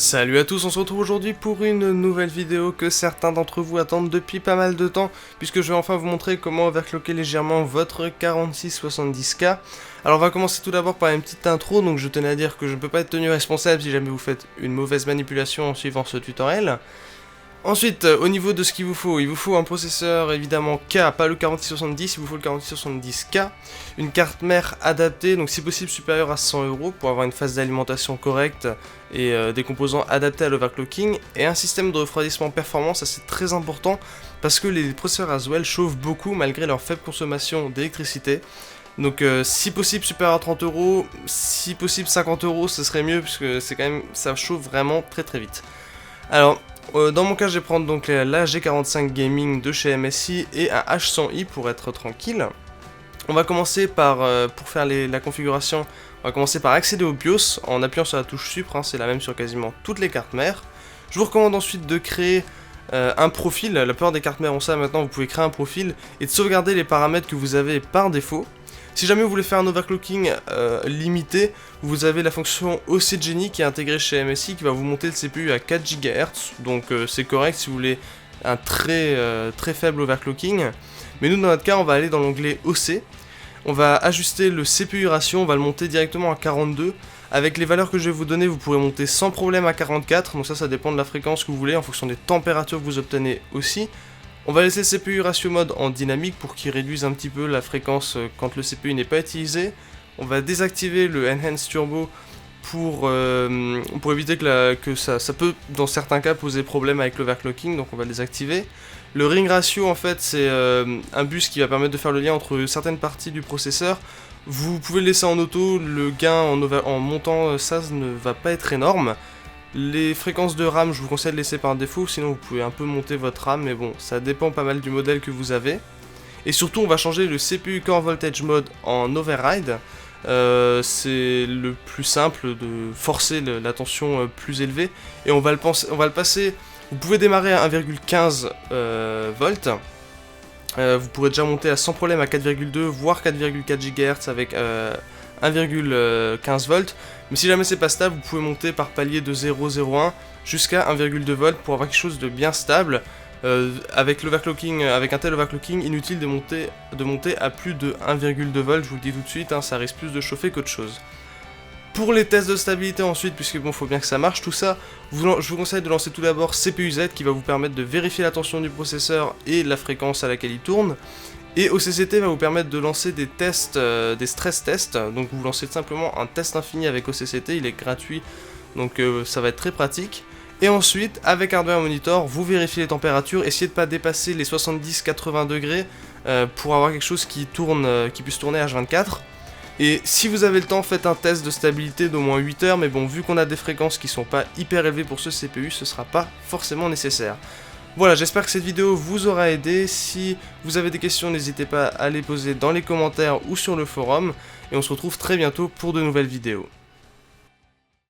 Salut à tous, on se retrouve aujourd'hui pour une nouvelle vidéo que certains d'entre vous attendent depuis pas mal de temps, puisque je vais enfin vous montrer comment overclocker légèrement votre 4670K. Alors on va commencer tout d'abord par une petite intro, donc je tenais à dire que je ne peux pas être tenu responsable si jamais vous faites une mauvaise manipulation en suivant ce tutoriel. Ensuite, au niveau de ce qu'il vous faut un processeur évidemment K, pas le 4670, il vous faut le 4670K, une carte mère adaptée, donc si possible supérieure à 100€ pour avoir une phase d'alimentation correcte et des composants adaptés à l'overclocking, et un système de refroidissement performant, ça c'est très important parce que les processeurs Haswell chauffent beaucoup malgré leur faible consommation d'électricité. Donc si possible supérieur à 30€, si possible 50€, ce serait mieux puisque c'est quand même, ça chauffe vraiment très vite. Alors, dans mon cas, je vais prendre donc la G45 Gaming de chez MSI et un H100i pour être tranquille. On va commencer par, pour faire la configuration, on va commencer par accéder au BIOS en appuyant sur la touche Supr, hein, c'est la même sur quasiment toutes les cartes mères. Je vous recommande ensuite de créer un profil, la plupart des cartes mères ont ça maintenant, vous pouvez créer un profil et de sauvegarder les paramètres que vous avez par défaut. Si jamais vous voulez faire un overclocking limité, vous avez la fonction OC Genie qui est intégrée chez MSI qui va vous monter le CPU à 4 GHz, donc c'est correct si vous voulez un très faible overclocking. Mais nous dans notre cas on va aller dans l'onglet OC, on va ajuster le CPU ratio, on va le monter directement à 42. Avec les valeurs que je vais vous donner, vous pourrez monter sans problème à 44, donc ça dépend de la fréquence que vous voulez en fonction des températures que vous obtenez aussi. On va laisser le CPU ratio mode en dynamique pour qu'il réduise un petit peu la fréquence quand le CPU n'est pas utilisé. On va désactiver le Enhance Turbo pour éviter que ça peut dans certains cas poser problème avec l'overclocking, donc on va le désactiver. Le ring ratio en fait c'est un bus qui va permettre de faire le lien entre certaines parties du processeur. Vous pouvez le laisser en auto, le gain en montant ça ne va pas être énorme. Les fréquences de RAM, je vous conseille de laisser par défaut, sinon vous pouvez un peu monter votre RAM, mais bon, ça dépend pas mal du modèle que vous avez. Et surtout, on va changer le CPU Core Voltage Mode en Override. C'est le plus simple de forcer la tension plus élevée. Et on va le passer, vous pouvez démarrer à 1,15 volts. Vous pourrez déjà monter à sans problème à 4,2 voire 4,4 GHz avec 1,15 volts, mais si jamais c'est pas stable, vous pouvez monter par palier de 0,01 jusqu'à 1,2 volts pour avoir quelque chose de bien stable. Avec l'overclocking, avec un tel overclocking, inutile de monter à plus de 1,2 volts, je vous le dis tout de suite, hein, ça risque plus de chauffer qu'autre chose. Pour les tests de stabilité ensuite, puisque bon, faut bien que ça marche tout ça, je vous conseille de lancer tout d'abord CPU-Z qui va vous permettre de vérifier la tension du processeur et la fréquence à laquelle il tourne. Et OCCT va vous permettre de lancer des tests, des stress tests, donc vous lancez simplement un test infini avec OCCT, il est gratuit, donc ça va être très pratique. Et ensuite, avec Hardware Monitor, vous vérifiez les températures, essayez de ne pas dépasser les 70-80 degrés pour avoir quelque chose qui puisse tourner H24. Et si vous avez le temps, faites un test de stabilité d'au moins 8 heures, mais bon, vu qu'on a des fréquences qui sont pas hyper élevées pour ce CPU, ce sera pas forcément nécessaire. Voilà, j'espère que cette vidéo vous aura aidé. Si vous avez des questions, n'hésitez pas à les poser dans les commentaires ou sur le forum. Et on se retrouve très bientôt pour de nouvelles vidéos.